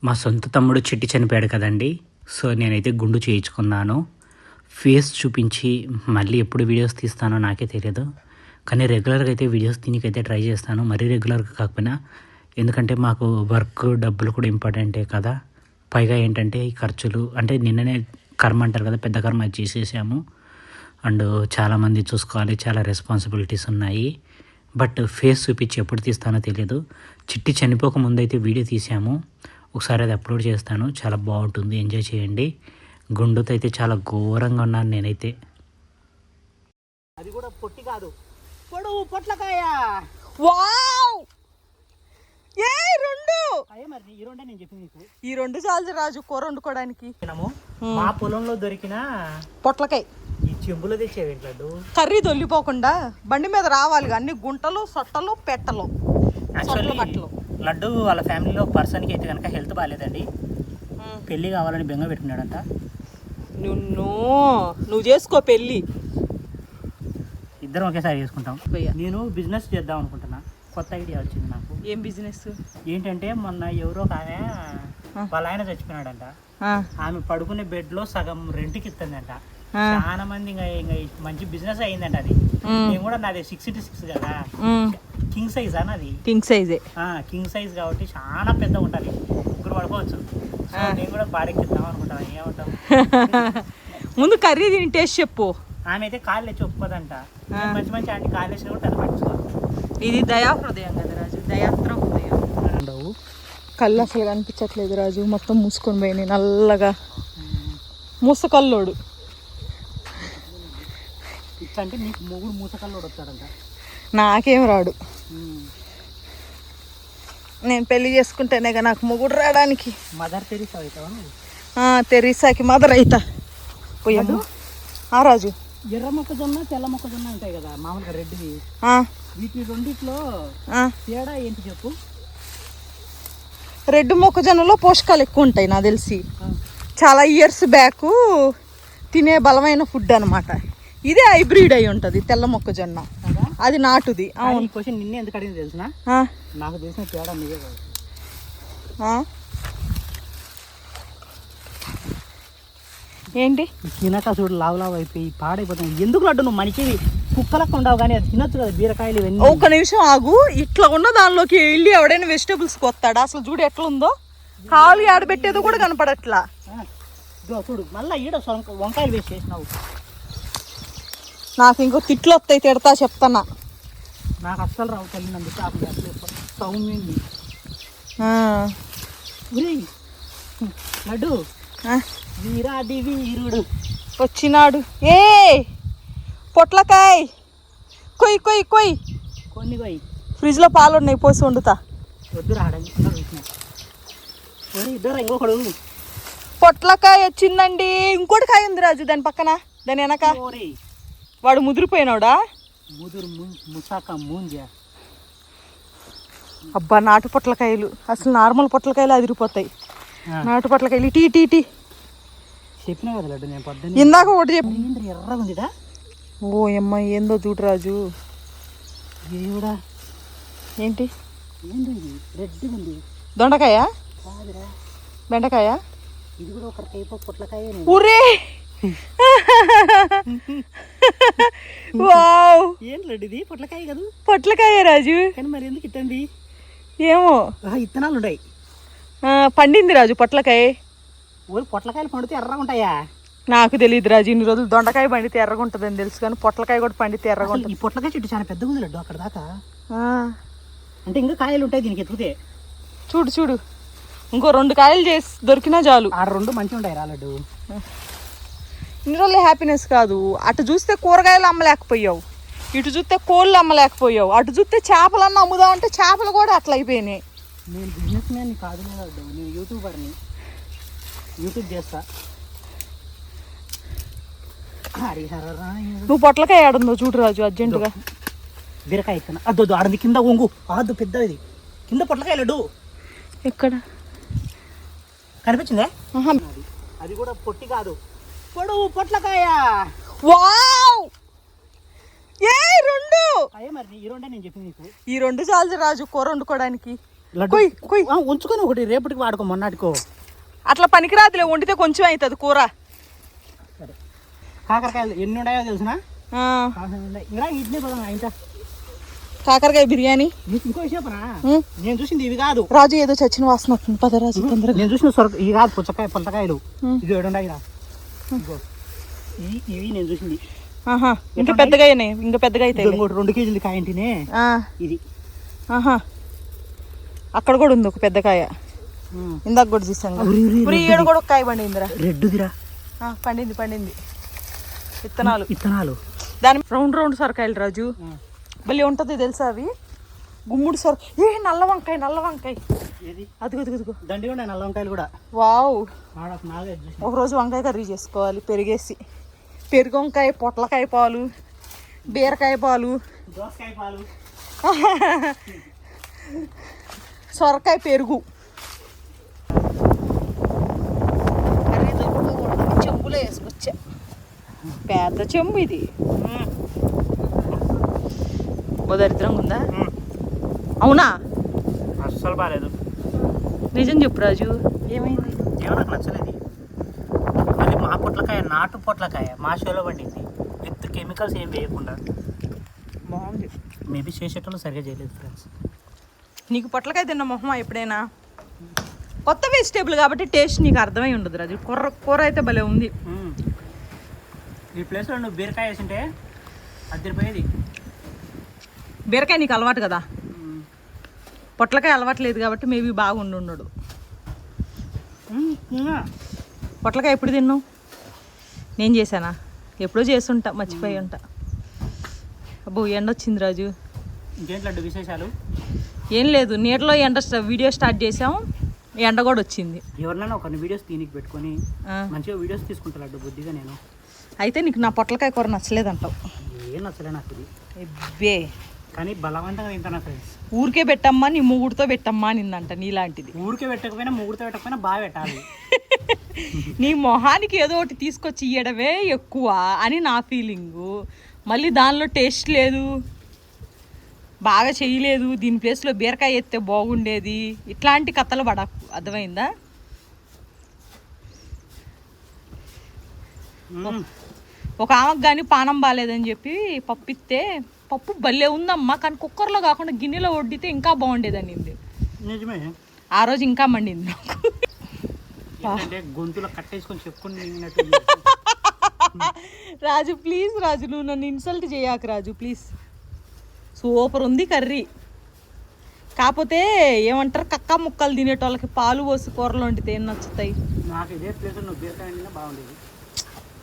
మా సొంత తమ్ముడు చిట్టి చనిపోయాడు కదండి. సో నేనైతే గుండు చేయించుకున్నాను. ఫేస్ చూపించి మళ్ళీ ఎప్పుడు వీడియోస్ తీస్తానో నాకే తెలియదు. కానీ రెగ్యులర్గా అయితే వీడియోస్ తీనికైతే ట్రై చేస్తాను, మరీ రెగ్యులర్గా కాకపోయినా. ఎందుకంటే మాకు వర్క్ డబ్బులు కూడా ఇంపార్టెంటే కదా. పైగా ఏంటంటే ఈ ఖర్చులు అంటే నిన్ననే కర్మ అంటారు కదా, పెద్ద కర్మ చేసేసాము. అండ్ చాలామంది చూసుకోవాలి, చాలా రెస్పాన్సిబిలిటీస్ ఉన్నాయి. బట్ ఫేస్ చూపించి ఎప్పుడు తీస్తానో తెలియదు. చిట్టి చనిపోక ముందైతే వీడియో తీసాము, ఒకసారి అది అప్లోడ్ చేస్తాను. చాలా బాగుంటుంది, ఎంజాయ్ చేయండి. గుండుతో అయితే చాలా ఘోరంగా ఉన్నాను నేనైతే. అది కూడా పొట్టి కాదు, పొడవు పొట్లకాయ. వావ్! ఏ రెండు అయ్యే మరి ఈ రెండే నేను చెప్పింది నీకు. ఈ రెండు చాలు రాజు కూర వండుకోవడానికి. మా పొలంలో దొరికిన పొట్లకాయ ఈ చెంబులో తెచ్చేవి లడ్డు. కర్రీ దొల్లిపోకుండా బండి మీద రావాలి, అన్ని గుంటలు సొట్టలు పెట్టలు బట్టలు. లడ్డు వాళ్ళ ఫ్యామిలీలో పర్సన్కి అయితే కనుక హెల్త్ బాగాలేదండి, పెళ్ళి కావాలని బెంగ పెట్టుకున్నాడంట. నువ్వు చేసుకో పెళ్ళి, ఇద్దరం ఒకేసారి చేసుకుంటాం. నేను బిజినెస్ చేద్దాం అనుకుంటున్నా, కొత్త ఐడియా వచ్చింది నాకు. ఏం బిజినెస్ ఏంటంటే మొన్న ఎవరో ఆమె వాళ్ళ ఆయన చచ్చిపోయినాడంట, ఆమె పడుకునే బెడ్ లో సగం రెంట్కి ఇస్తుందంట. చాలా మంది ఇంకా మంచి బిజినెస్ అయిందంట అది. నేను కూడా నాది 66 కదా, కింగ్ సైజ్ అన్నది. కింగ్ సైజే, కింగ్ సైజ్ కాబట్టి చాలా పెద్ద ఉంటుంది, ముగ్గురు పడుకోవచ్చు. నేను కూడా బాడెక్కిద్దాం అనుకుంటాను. ఏమంటావు? ముందు కర్రీ తిని టేస్ట్ చెప్పు. ఆమె అయితే కాళ్ళు వేసి ఒప్పుకోదంట, మంచి మంచి ఆంటీ కాళ్ళు వేసిన కూడా పెద్ద పట్టించుకోవాలి. ఇది దయా హృదయం కదా రాజు, దయాత్ర హృదయం. కళ్ళు అసలు కనిపించట్లేదు రాజు, మొత్తం మూసుకొని పోయినాయి నల్లగా. మూసకల్లోడు ఇట్లంటే నీకు మొగుడు మూసకల్లోడు వస్తాడంట. నాకేం రాడు, నేను పెళ్లి చేసుకుంటేనే నాకు మొగుడు రావడానికి. మదర్ తెరీసా అవుతావా? తెరీసాకి మదర్ అవుతా. పోయాడు రాజు. ఎర్ర మొక్కజొన్న తెల్ల మొక్కజొన్న ఉంటాయి కదా మామూలుగా రెడ్డివి, వీటి రెండిట్లో తేడా ఏంటి చెప్పు? రెడ్ మొక్కజొన్నలో పోషకాలు ఎక్కువ ఉంటాయి నాకు తెలిసి. చాలా ఇయర్స్ బ్యాక్ తినే బలమైన ఫుడ్ అనమాట. ఇదే హైబ్రిడ్ అయి ఉంటుంది తెల్ల మొక్కజొన్న, అది నాటుది. అవును. క్వశ్చన్ నిన్నే ఎందుకు అడిగింది తెలుసునా? నాకు తెలిసిన తేడా మీదే కాదు. ఏంటి తినక చూడు లావు లావు అయిపోయి పాడైపోతుంది. ఎందుకు లడ్డు నువ్వు మనిషి కుక్కలకు ఉండవు కానీ అది తినొచ్చు కదా, బీరకాయలు ఇవన్నీ. ఒక్క నిమిషం ఆగు, ఇట్లా ఉన్న దానిలోకి వెళ్ళి ఎవడైనా వెజిటేబుల్స్ కొత్తాడా? అసలు చూడు ఎట్లా ఉందో, కాలు ఆడబెట్టేది కూడా కనపడట్లా. చూడు మళ్ళీ ఈడ వంకాయలు వేసి చేసినావు. నాకు ఇంకో తిట్లు వస్తాయి, తిడతా చెప్తానా. నాకు అస్సలు రావు తల్లినందు సౌమ్యంది లడ్డు. వీరాది వీరుడు వచ్చినాడు. ఏ పొట్లకాయ కొయ్యి కొయ్యి కొయ్యి, కొన్ని కొయ్యి. ఫ్రిడ్జ్లో పాలు ఉన్నాయి, పోసి వండుతా. వద్దు రావడం ఇద్దరు ఇంకొకడు. పొట్లకాయ వచ్చిందండి. ఇంకోటి కాయ ఉంది రాజు దాని పక్కన, దాని వెనక. వాడు ముదిరిపోయినాడా? అబ్బా నాటు పొట్లకాయలు అసలు నార్మల్ పొట్లకాయలు అదిరిపోతాయి. నాటు పొట్లకాయలు టీ టీ టీ చెప్పినా కదా లడ్డు నేను పొద్దున్న. ఇందాక ఒకటి చెప్పి ఎర్రగా ఉందిదా. ఓ అమ్మ ఏందో చూడు రాజు. ఇది కూడా ఏంటి? రెడ్ ఉంది. దొండకాయ, బెండకాయ, ఇది కూడా ఒక టైప్ ఆఫ్ పొట్లకాయ. ఊరే వావ్! ఏం లడ్డు ఇది? పొట్లకాయ కదా. పొట్లకాయ రాజు, కానీ మరి ఎందుకు ఇట్టండి? ఏమో ఇత్తనాలు ఉన్నాయి. పండింది రాజు పొట్లకాయ. ఊరి పొట్లకాయలు పండితే ఎర్రగా ఉంటాయా? నాకు తెలియదు రాజు, ఇన్ని రోజులు దొండకాయ పండితే ఎర్రగా ఉంటుందని తెలుసు, కానీ పొట్లకాయ కూడా పండితే ఎర్రగా ఉంటుంది. ఈ పొట్లకాయ చెట్టు చాలా పెద్దగా ఉంది లడ్డు అక్కడ దాకా. అంటే ఇంకా కాయలు ఉంటాయి దీనికి ఎత్తుకుతే. చూడు చూడు, ఇంకో 2 కాయలు చేసి దొరికినా చాలు. ఆ 2 మంచిగా ఉంటాయి రా లడ్డు. ఇన్ని రోజులు హ్యాపీనెస్ కాదు. అటు చూస్తే కూరగాయలు అమ్మలేకపోయావు, ఇటు చూస్తే కోళ్ళు అమ్మలేకపోయావు, అటు చూస్తే చేపలన్నా అమ్ముదామంటే చేపలు కూడా అట్లా అయిపోయినాయి. నేను బిజినెస్ మ్యాన్ కాదు లడ్డు, నేను యూట్యూబర్ని, యూట్యూబ్ చేస్తా. నువ్వు పొట్లకాయ ఆడుందో చూడు రాజు అర్జెంటుగా. బీరకాయ ఇస్తున్నా. అద్దు ఆడింది కింద ఒంగు, అద్దు పెద్దది కింద పొట్లకాయ లడ్డు. ఎక్కడ కనిపించిందే? అది కూడా పొట్టి కాదు, పొడవు పొట్లకాయ. వావ్! ఏ రెండు అయ్యే మరి ఈ రెండే నేను చెప్పింది నీకు. ఈ 2 చాలు రాజు కూర వండుకోవడానికి. లడ్డు కొయ్ కొయ్ ఉంచుకొని ఒకటి రేపటికి వాడుకో మొన్నటికో. అట్లా పనికిరాదులే, వండితే కొంచెం అవుతుంది కూర. సరే కాకరకాయలు ఎన్ని ఉన్నాయో తెలిసిన ఆ, ఇంకా ఇడ్లీ పదం ఇంకా కాకరకాయ బిర్యానీ. నీకు ఇంకో విషయం చెప్పనా, నేను చూసింది ఇవి కాదు. రాజు ఏదో చచ్చిన వాసన వస్తుంది, పద రాజు తొందరగా. నేను చూసిన సొరక ఇవి కాదు, పుచ్చకాయలు ఇది ఏడున్నాయి రా. ఇగో ఇవి నేను చూసింది. ఆహా, ఇంకా పెద్దగా అయినాయి, ఇంకా పెద్దగా అవుతాయి. ఇంకోటి 2 కేజీలు కాయ ఇంటినే ఇది. ఆహా, అక్కడ కూడా ఉంది ఒక పెద్ద కాయ, ఇందాక కూడా చూసాం. ఈడ కూడా ఒక కాయ పండిందిరా, రెడ్డుదిరా. పండింది పండింది. విత్తనాలు దాని రౌండ్ సొరకాయలు రాజు, భలే ఉంటుంది తెలుసా అవి. గుమ్ముడు సొర, నల్ల వంకాయ అదుగు దండి ఉన్నాయి నల్ల వంకాయలు కూడా. వావ్, ఒకరోజు వంకాయ కర్రీ చేసుకోవాలి పెరిగేసి. పెరుగు వంకాయ, పొట్లకాయ పాలు, బీరకాయ పాలు, దోసకాయ పాలు, సొరకాయ పెరుగు. చెంబులో వేసుకొచ్చా, పెద్ద చెంబు ఇది. దరిద్రంగా ఉందా? అవునా? అస్సలు బాగాలేదు. నిజం చెప్పు రాజు, ఏమైంది? ఏమో నాకు నచ్చలేదు. మళ్ళీ మా పొట్లకాయ, నాటు పొట్లకాయ మా షోలో పండింది, విత్ కెమికల్స్ ఏం వేయకుండా. బాగుంది. మేబీ చేసేటోళ్ళు సరిగా చేయలేదు ఫ్రెండ్స్. నీకు పొట్లకాయ తిన్న మొహమా ఎప్పుడైనా? కొత్త వెజిటేబుల్ కాబట్టి టేస్ట్ నీకు అర్థమై ఉండదు రాజు. కూర అయితే భలే ఉంది. ఈ ప్లేస్లో నువ్వు బీరకాయ వేసింటే అదిరిపోయేది. బీరకాయ నీకు అలవాటు కదా, పొట్లకాయ అలవాటు లేదు కాబట్టి మేబీ బాగుండున్నాడు. పొట్లకాయ ఎప్పుడు తిన్నావు? నేను చేశానా? ఎప్పుడో చేస్తుంటా, మర్చిపోయి ఉంటా. అబ్బో ఎండ వచ్చింది రాజు. ఇంకేంటి లడ్డు విశేషాలు? ఏం లేదు, నీటిలో వీడియో స్టార్ట్ చేసాం, ఎండ కూడా వచ్చింది. ఎవరినైనా ఒక వీడియోస్ తీనికి పెట్టుకొని మంచిగా వీడియోస్ తీసుకుంటా లడ్డు బుద్ధిగా. నేను అయితే నీకు నా పొట్లకాయ కూర నచ్చలేదంటావు? ఏం నచ్చలే నాకు ఇది. ఎబ్బే, కానీ బలవంతంగా తింటాను ఫ్రెండ్స్. ఊరికే పెట్టమ్మా, నీ మూగుడితో పెట్టమ్మా నిందంట. నీలాంటిది ఊరికే పెట్టకపోయినా ముగ్గురితో పెట్టకపోయినా బాగా పెట్టాలి. నీ మొహానికి ఏదో ఒకటి తీసుకొచ్చి ఇయ్యడమే ఎక్కువ అని నా ఫీలింగు. మళ్ళీ దానిలో టేస్ట్ లేదు, బాగా చేయలేదు, దీని ప్లేస్లో బీరకాయ ఎత్తే బాగుండేది, ఇట్లాంటి కథలు పడకు, అర్థమైందా? ఒక ఆమెకు కానీ పానం బాగాలేదని చెప్పి పప్పు ఇస్తే, పప్పు భలే ఉందమ్మా కానీ కుక్కర్లో కాకుండా గిన్నెలో వడ్డితే ఇంకా బాగుండేదని. నిజమే, ఆ రోజు ఇంకా మండింది నాకు. గొంతులో కట్టేసుకొని చెప్పుకుని. రాజు ప్లీజ్ రాజు, నువ్వు నన్ను ఇన్సల్ట్ చేయకు రాజు ప్లీజ్. సూపర్ ఉంది కర్రీ. కాకపోతే ఏమంటారు, కక్క ముక్కలు తినేటోళ్ళకి పాలు పోసి కూరలు వండితే ఏం నచ్చుతాయి. నాకు ఇదే ప్లేస్ నువ్వు బీరకాయ వండినా బాగుండేది.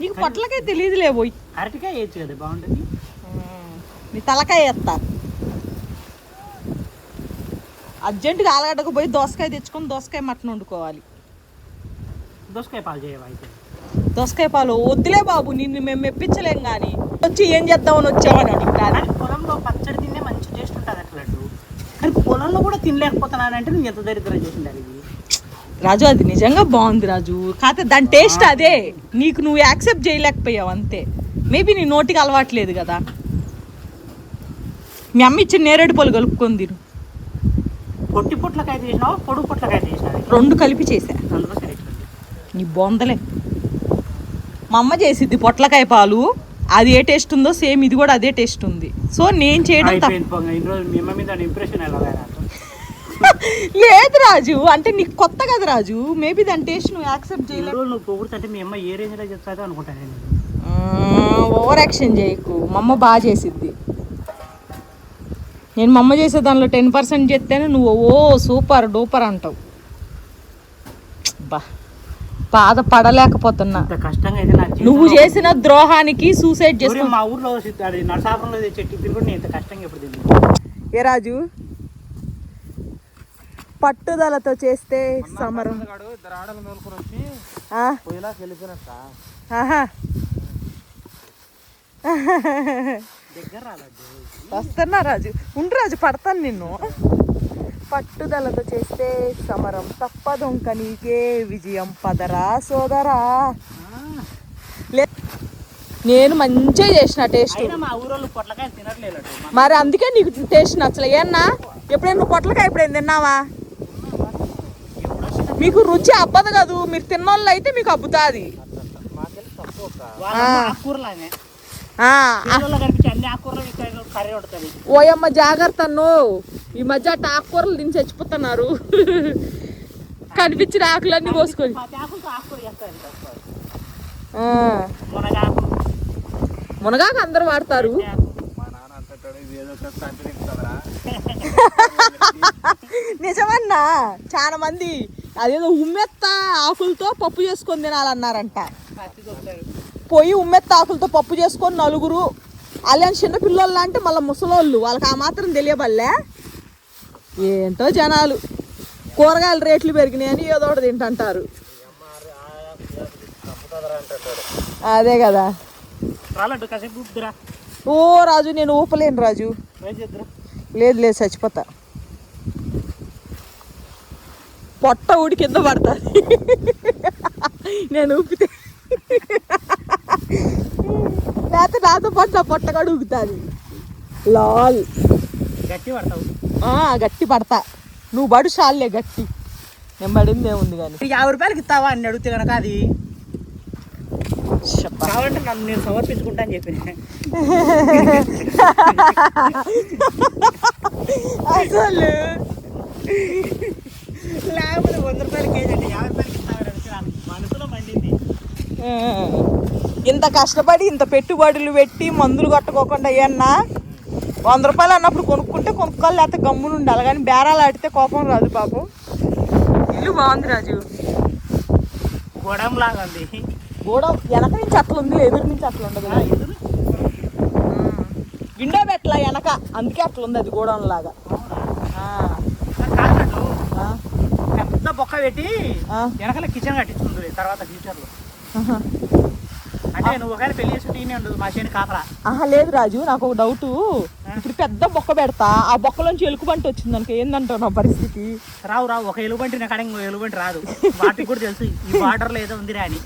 నీకు పొట్లకాయ తెలియదులే పోయి. అరటికాయ వేయచ్చు కదా, బాగుంటుంది. నీ తలకాయ వేస్తా. అర్జెంటుగా ఆలగడ్డకు పోయి దోసకాయ తెచ్చుకొని దోసకాయ మటన్ వండుకోవాలి. దోసకాయ పాలు చేయవా? అయితే దోసకాయ పాలు వద్దులే బాబు, నిన్ను మేము మెప్పించలేం. కానీ వచ్చి ఏం చేద్దామని వచ్చామని అడుగుతాను. పొలంలో పచ్చడి తినే మంచి టేస్ట్ ఉంటుంది అట్లా. కానీ పొలంలో కూడా తినలేకపోతున్నానంటే నువ్వు ఎంత దరిద్రం చేసిండాలి ఇది. రాజు అది నిజంగా బాగుంది రాజు, కాకపోతే దాని టేస్ట్ అదే, నీకు నువ్వు యాక్సెప్ట్ చేయలేకపోయావు అంతే. మేబీ నీ నోటికి అలవాట్లేదు కదా. మీ అమ్మ ఇచ్చిన నేరేడు పళ్ళు కలుపుకొని తిను. పొట్టి పొట్లకాయ తీసినావు, పొడుగు పొట్లకాయ తీసినావు, 2 కలిపి చేసా. అందులో సరే నీ బొందలే. మా అమ్మ చేసిద్ది పొట్లకాయ పాలు, అది ఏ టేస్ట్ ఉందో సేమ్ ఇది కూడా అదే టేస్ట్ ఉంది. సో నేను చేయడం ఇంప్రెషన్ లేదు రాజు, అంటే నీకు కొత్త కదా రాజు, మేబీ దాని టేస్ట్ నువ్వు యాక్సెప్ట్ చేయలేదు. నువ్వు పొగుడుతుంటే మీ అమ్మ ఏ రేంజ్లో చెప్తాదో అనుకుంటాను నేను. ఓవర్ యాక్షన్ చేయకు, మా అమ్మ బాగా చేసిద్ది. నేను మా అమ్మ చేసే దానిలో 10% చేస్తేనే నువ్వు ఓ సూపర్ డూపర్ అంటావు. బా బాధపడలేకపోతున్నా. కష్టంగా అయితే నువ్వు చేసిన ద్రోహానికి సూసైడ్ చేస్తా. మా ఊర్లో అది నరసాపురంలో చెట్టు తిరుగుడు నేను ఇంత కష్టంగా ఎప్పుడు తిన్నా. ఏ రాజు, పట్టుదలతో చేస్తే సమరం. వస్తున్నా రాజు, ఉండు రాజు, పడతాను నిన్ను. పట్టుదలతో చేస్తే సమరం తప్పదొంక నీకే విజయం, పదరా సోదరా. నేను మంచిగా చేసిన టేస్ట్, మా ఊరోళ్ళు పొట్లకాయ తినట్లేదు. మరి అందుకే నీకు టేస్ట్ నచ్చలే. ఏమన్నా ఎప్పుడైనా నువ్వు పొట్లకాయ ఎప్పుడైనా తిన్నావా? మీకు రుచి అబ్బదు కాదు, మీరు తిన్నోళ్ళు అయితే మీకు అబ్బుతుంది. ఆకుకూరలానే కర్రీ ఉంటుంది. ఓయమ్మ జాగ్రత్త అన్నో, ఈ మధ్య అట్ట ఆకుకూరలు తిని చచ్చిపోతున్నారు. కనిపించిన ఆకులన్నీ కోసుకొని. మునగాకు అందరు వాడతారు. నిజమన్నా, చాలా మంది అదేదో ఉమ్మెత్త ఆకులతో పప్పు చేసుకొని తినాలన్నారంట. పోయి ఉమ్మెత్త ఆకులతో పప్పు చేసుకొని నలుగురు, అలాంటి చిన్న పిల్లలు అంటే మళ్ళీ ముసలోళ్ళు, వాళ్ళకి ఆ మాత్రం తెలియబల్లే. ఏంటో జనాలు కూరగాయల రేట్లు పెరిగినాయని ఏదో ఒకటి తింటుంటారు. అదే కదా. ఓ రాజు, నేను ఊపలేను రాజు. లేదు లేదు, చచ్చిపోతా. పొట్ట ఊడి కింద పడతా నేను ఊపితే. లేకపోతే నాతో పాటు నా పొట్ట కూడా ఊగుతుంది. లాల్ గట్టి పడతావు. గట్టి పడతా. నువ్వు పడు చాలే గట్టి, నేను పడింది ఏముంది కానీ. 50 రూపాయలకి ఇస్తావా అని అడిగితే కనుక అది కావాలంటే నన్ను నేను సమర్పించుకుంటా అని చెప్పి అసలు లేకపోతే 100 రూపాయల కేజీ అంటే 50 రూపాయలకి ఇస్తావని మనసులో మండింది. ఇంత కష్టపడి ఇంత పెట్టుబడులు పెట్టి మందులు కొట్టుకోకుండా ఏమన్నా 100 రూపాయలు అన్నప్పుడు కొనుక్కుంటే కొనుక్కోవాలి, లేకపోతే గమ్మున ఉండాలి. కానీ బేరాలు ఆడితే కోపం రాదు పాపం. ఇల్లు బాగుంది రాజు, గోడం లాగా ఉంది. గోడం వెనక నుంచి అట్లా ఉంది, ఎదురు నుంచి అట్లా ఉండదు. విండో పెట్టలా వెనక, అందుకే అట్లా ఉంది అది గోడం లాగా. పెద్ద బొక్క పెట్టి వెనకాల కిచెన్ కట్టించుకుంటుంది తర్వాత ఫ్యూచర్లో. అంటే నువ్వు ఒకవేళ పెళ్లి చేసుకుంటే ఉండదు మా చేను కాపరా. లేదు రాజు, నాకు ఒక డౌట్. ఇప్పుడు పెద్ద బొక్క పెడతా, ఆ బొక్కలోంచి ఎలుగుబంటి వచ్చింది అనుకో, ఏందంటావు నా పరిస్థితి? రావు ఒక ఎలుగుబంటి నా కాడ ఇంకో ఎలుగుబంటి రాదు. వాటికి కూడా తెలుసు ఈ బార్డర్లో ఏదో ఉందిరా అని.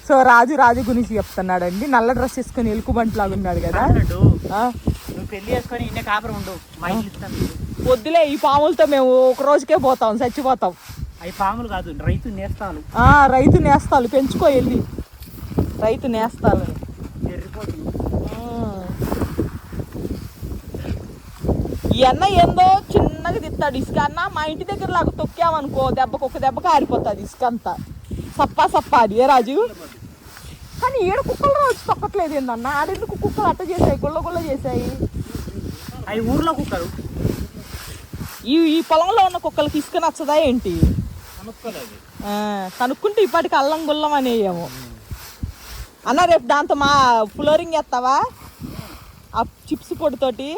సో రాజు గురించి చెప్తున్నాడండి. నల్ల డ్రెస్ వేసుకొని ఎలుగుబంటి లాగా ఉన్నాడు కదా. నువ్వు పెళ్లి చేసుకొని ఇన్నే కాపరం ఉండు, మా ఇల్లు ఇస్తాను. వద్దులే, ఈ పాములతో మేము ఒక రోజుకే పోతాం, చచ్చిపోతాం. అవి పాములు కాదు, రైతు నేస్తాలు. రైతు నేస్తాలు పెంచుకో వెళ్ళి, రైతు నేస్తాలు. ఈ అన్న ఏందో చిన్నగా తిత్తాడు ఇసుక. అన్న మా ఇంటి దగ్గర లాగా తొక్కామనుకో ఒక దెబ్బకి ఆరిపోతుంది ఇసుక అంతా. సప్పా అది ఏ రాజు. కానీ ఏడు కుక్కలు వచ్చి తొక్కట్లేదు ఏందన్న, ఆడెందుకు కుక్కలు అట్ట చేసాయి, గుళ్ళ చేసాయి. అవి ఊర్లో కుక్కలు. ఈ పొలంలో ఉన్న కుక్కలకి ఇసుక నచ్చదా ఏంటి? కనుక్కుంటే ఇప్పటికి అల్లం గుల్లం అనేయేమో అన్న. రేపు దాంతో మా ఫ్లోరింగ్ వేస్తావా ఆ చిప్స్ పొడితోటి?